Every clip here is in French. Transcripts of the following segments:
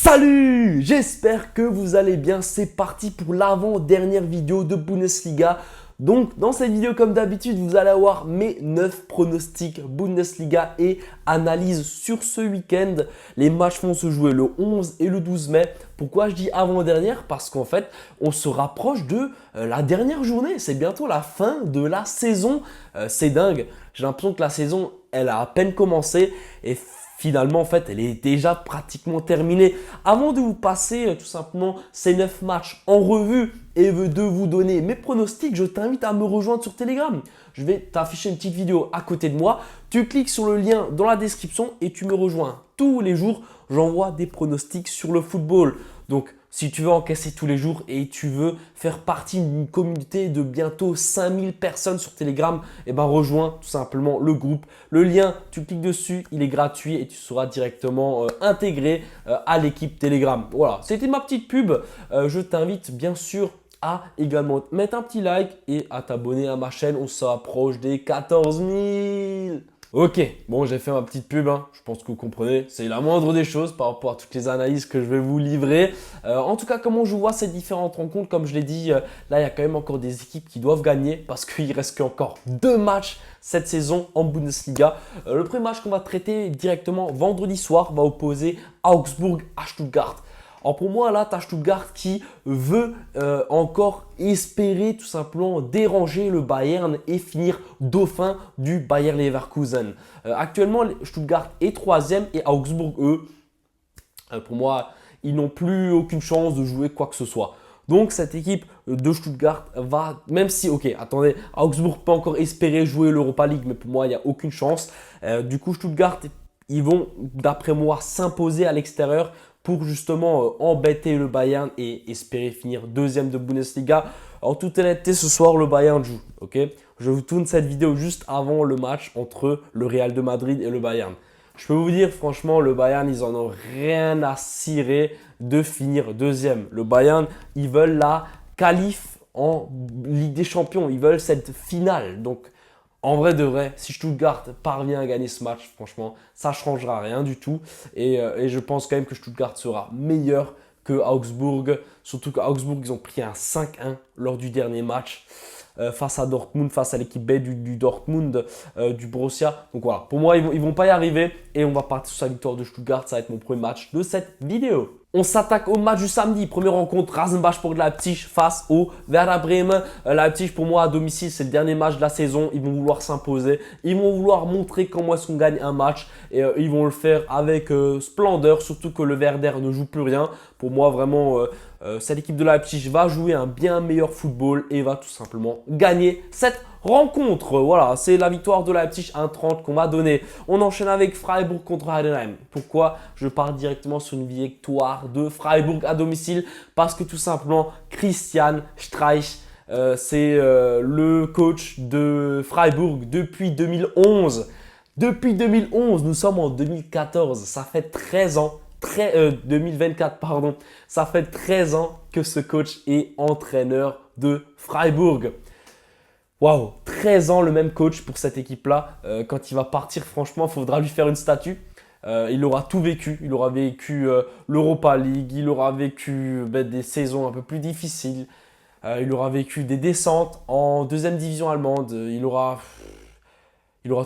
Salut! J'espère que vous allez bien. C'est parti pour l'avant-dernière vidéo de Bundesliga. Donc dans cette vidéo, comme d'habitude, vous allez avoir mes 9 pronostics Bundesliga et analyse sur ce week-end. Les matchs vont se jouer le 11 et le 12 mai. Pourquoi je dis avant-dernière? Parce qu'en fait, on se rapproche de la dernière journée. C'est bientôt la fin de la saison. C'est dingue. J'ai l'impression que la saison, elle a à peine commencé et finalement, en fait, elle est déjà pratiquement terminée. Avant de vous passer tout simplement ces 9 matchs en revue et de vous donner mes pronostics, je t'invite à me rejoindre sur Telegram. Je vais t'afficher une petite vidéo à côté de moi. Tu cliques sur le lien dans la description et tu me rejoins. Tous les jours, j'envoie des pronostics sur le football. Donc, si tu veux encaisser tous les jours et tu veux faire partie d'une communauté de bientôt 5000 personnes sur Telegram, eh ben rejoins tout simplement le groupe. Le lien, tu cliques dessus, il est gratuit et tu seras directement intégré à l'équipe Telegram. Voilà, c'était ma petite pub. Je t'invite bien sûr à également mettre un petit like et à t'abonner à ma chaîne. On s'approche des 14 000. Ok, bon, j'ai fait ma petite pub, hein. Je pense que vous comprenez, c'est la moindre des choses par rapport à toutes les analyses que je vais vous livrer. En tout cas, comment je vois ces différentes rencontres, comme je l'ai dit, là, il y a quand même encore des équipes qui doivent gagner parce qu'il reste encore 2 matchs cette saison en Bundesliga. Le premier match qu'on va traiter directement vendredi soir va opposer Augsburg à Stuttgart. Alors pour moi, là, tu as Stuttgart qui veut encore espérer tout simplement déranger le Bayern et finir dauphin du Bayer Leverkusen. Actuellement, Stuttgart est 3e et Augsbourg, eux, pour moi, ils n'ont plus aucune chance de jouer quoi que ce soit. Donc cette équipe de Stuttgart va, même si, ok, attendez, Augsbourg peut encore espérer jouer l'Europa League, mais pour moi, il n'y a aucune chance. Du coup, Stuttgart, ils vont, d'après moi, s'imposer à l'extérieur pour justement embêter le Bayern et espérer finir 2e de Bundesliga. En toute honnêteté, ce soir, le Bayern joue. Ok, je vous tourne cette vidéo juste avant le match entre le Real de Madrid et le Bayern. Je peux vous dire, franchement, le Bayern, ils en ont rien à cirer de finir 2e. Le Bayern, ils veulent la qualif en Ligue des Champions. Ils veulent cette finale. Donc, en vrai de vrai, si Stuttgart parvient à gagner ce match, franchement, ça ne changera rien du tout. Et je pense quand même que Stuttgart sera meilleur que Augsbourg. Surtout qu'Augsbourg, ils ont pris un 5-1 lors du dernier match face à Dortmund, face à l'équipe B du Dortmund, du Borussia. Donc voilà, pour moi, ils vont pas y arriver. Et on va partir sur la victoire de Stuttgart. Ça va être mon premier match de cette vidéo. On s'attaque au match du samedi. Première rencontre, Rasenbach pour Leipzig face au Werder Bremen. Leipzig, pour moi, à domicile, c'est le dernier match de la saison. Ils vont vouloir s'imposer. Ils vont vouloir montrer comment est-ce qu'on gagne un match. Et ils vont le faire avec splendeur, surtout que le Werder ne joue plus rien. Pour moi, vraiment, cette équipe de Leipzig va jouer un bien meilleur football et va tout simplement gagner cette rencontre. Voilà, c'est la victoire de Leipzig 1-30 qu'on va donner. On enchaîne avec Freiburg contre Heidenheim. Pourquoi je pars directement sur une victoire de Freiburg à domicile? Parce que tout simplement, Christian Streich, c'est le coach de Freiburg depuis 2011. Depuis 2011, nous sommes en 2014. Ça fait 13 ans. 2024, pardon. Ça fait 13 ans que ce coach est entraîneur de Freiburg. Waouh, 13 ans le même coach pour cette équipe-là. Quand il va partir, franchement, il faudra lui faire une statue. Il aura tout vécu. Il aura vécu l'Europa League. Il aura vécu des saisons un peu plus difficiles. Il aura vécu des descentes en 2e division allemande. Il aura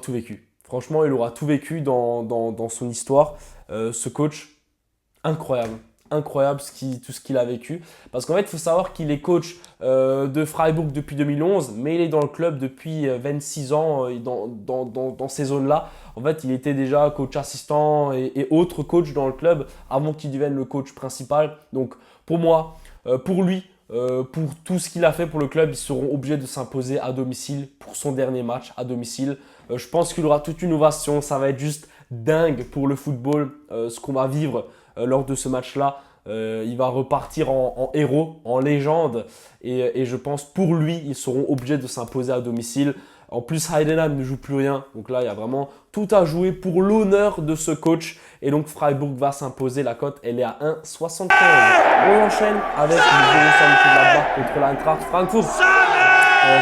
tout vécu. Franchement, il aura tout vécu dans son histoire. Ce coach, incroyable. Incroyable tout ce qu'il a vécu. Parce qu'en fait, il faut savoir qu'il est coach de Freiburg depuis 2011, mais il est dans le club depuis 26 ans dans ces zones-là. En fait, il était déjà coach assistant et autres coachs dans le club avant qu'il devienne le coach principal. Donc, pour moi, pour lui, pour tout ce qu'il a fait pour le club, ils seront obligés de s'imposer à domicile pour son dernier match à domicile. Je pense qu'il aura toute une ovation. Ça va être juste dingue pour le football, ce qu'on va vivre lors de ce match-là. Il va repartir en héros, en légende. Et je pense pour lui, ils seront obligés de s'imposer à domicile. En plus, Heidenheim ne joue plus rien. Donc là, il y a vraiment tout à jouer pour l'honneur de ce coach. Et donc, Freiburg va s'imposer. La cote, elle est à 1,75. On enchaîne avec le Borussia Mönchengladbach contre l'Eintracht Francfort.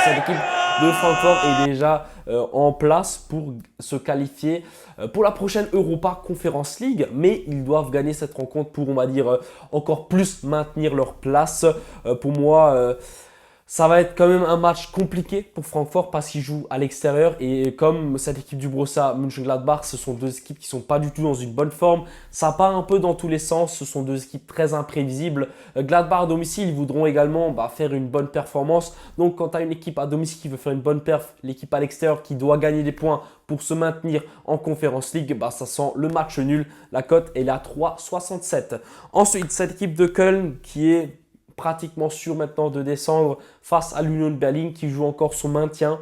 Cette équipe de Francfort est déjà en place pour se qualifier pour la prochaine Europa Conference League. Mais ils doivent gagner cette rencontre pour, on va dire, encore plus maintenir leur place. Pour moi, ça va être quand même un match compliqué pour Francfort parce qu'ils jouent à l'extérieur et comme cette équipe du Borussia Mönchengladbach, ce sont deux équipes qui ne sont pas du tout dans une bonne forme. Ça part un peu dans tous les sens, ce sont deux équipes très imprévisibles. Gladbach à domicile, ils voudront également faire une bonne performance. Donc quand tu as une équipe à domicile qui veut faire une bonne perf, l'équipe à l'extérieur qui doit gagner des points pour se maintenir en Conference League, ça sent le match nul. La cote elle est à 3,67. Ensuite, cette équipe de Köln qui est pratiquement sûr maintenant de descendre face à l'Union Berlin qui joue encore son maintien.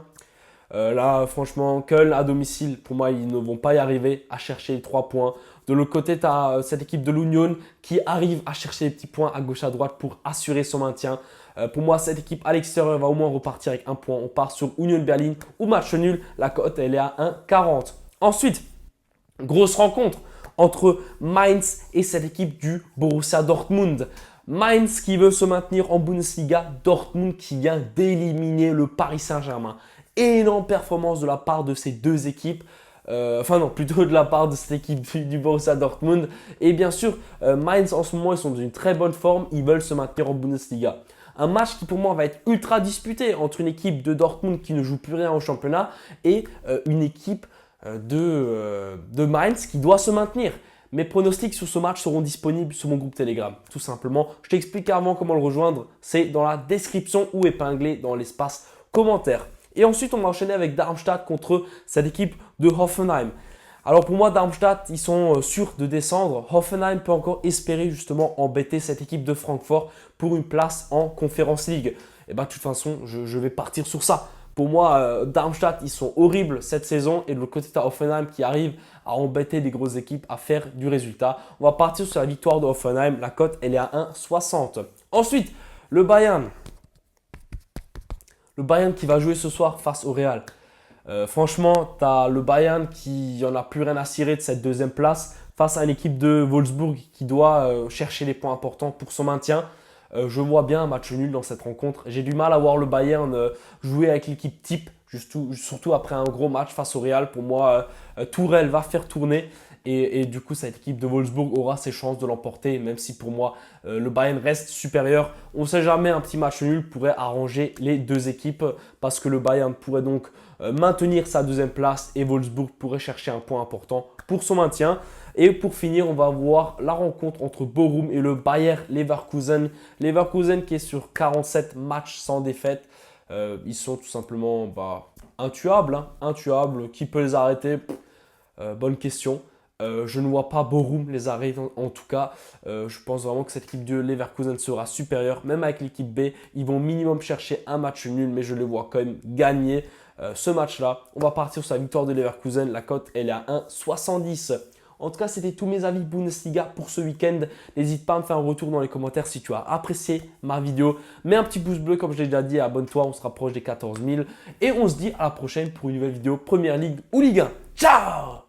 Là, franchement, Köln à domicile, pour moi, ils ne vont pas y arriver à chercher les 3 points. De l'autre côté, tu as cette équipe de l'Union qui arrive à chercher les petits points à gauche à droite pour assurer son maintien. Pour moi, cette équipe à l'extérieur va au moins repartir avec un point. On part sur Union Berlin ou match nul. La cote, elle est à 1,40. Ensuite, grosse rencontre entre Mainz et cette équipe du Borussia Dortmund. Mainz qui veut se maintenir en Bundesliga, Dortmund qui vient d'éliminer le Paris Saint-Germain. Énorme performance de la part de ces deux équipes. Plutôt de la part de cette équipe du Borussia Dortmund. Et bien sûr, Mainz en ce moment, ils sont dans une très bonne forme. Ils veulent se maintenir en Bundesliga. Un match qui pour moi va être ultra disputé entre une équipe de Dortmund qui ne joue plus rien au championnat et une équipe de Mainz qui doit se maintenir. Mes pronostics sur ce match seront disponibles sur mon groupe Telegram, tout simplement. Je t'explique avant comment le rejoindre, c'est dans la description ou épinglé dans l'espace commentaire. Et ensuite, on va enchaîner avec Darmstadt contre cette équipe de Hoffenheim. Alors pour moi, Darmstadt, ils sont sûrs de descendre. Hoffenheim peut encore espérer justement embêter cette équipe de Francfort pour une place en Conference League. Et de toute façon, je vais partir sur ça. Pour moi, Darmstadt, ils sont horribles cette saison. Et de l'autre côté, tu as Hoffenheim qui arrive à embêter des grosses équipes, à faire du résultat. On va partir sur la victoire de Hoffenheim. La cote, elle est à 1,60. Ensuite, le Bayern. Le Bayern qui va jouer ce soir face au Real. Franchement, tu as le Bayern qui n'en a plus rien à cirer de cette deuxième place face à une équipe de Wolfsburg qui doit chercher les points importants pour son maintien. Je vois bien un match nul dans cette rencontre. J'ai du mal à voir le Bayern jouer avec l'équipe type, surtout après un gros match face au Real. Pour moi, Tourelle va faire tourner et du coup, cette équipe de Wolfsburg aura ses chances de l'emporter, même si pour moi, le Bayern reste supérieur. On ne sait jamais, un petit match nul pourrait arranger les deux équipes parce que le Bayern pourrait donc maintenir sa deuxième place et Wolfsburg pourrait chercher un point important pour son maintien. Et pour finir, on va voir la rencontre entre Bochum et le Bayer Leverkusen. Leverkusen qui est sur 47 matchs sans défaite. Ils sont tout simplement intuables. Intuables. Qui peut les arrêter? Bonne question. Je ne vois pas Bochum les arrêter en tout cas. Je pense vraiment que cette équipe de Leverkusen sera supérieure. Même avec l'équipe B, ils vont minimum chercher un match nul, mais je les vois quand même gagner ce match-là. On va partir sur la victoire de Leverkusen. La cote, elle est à 1,70. En tout cas, c'était tous mes avis Bundesliga pour ce week-end. N'hésite pas à me faire un retour dans les commentaires si tu as apprécié ma vidéo. Mets un petit pouce bleu comme je l'ai déjà dit, abonne-toi, on se rapproche des 14 000. Et on se dit à la prochaine pour une nouvelle vidéo Première Ligue ou Ligue 1. Ciao!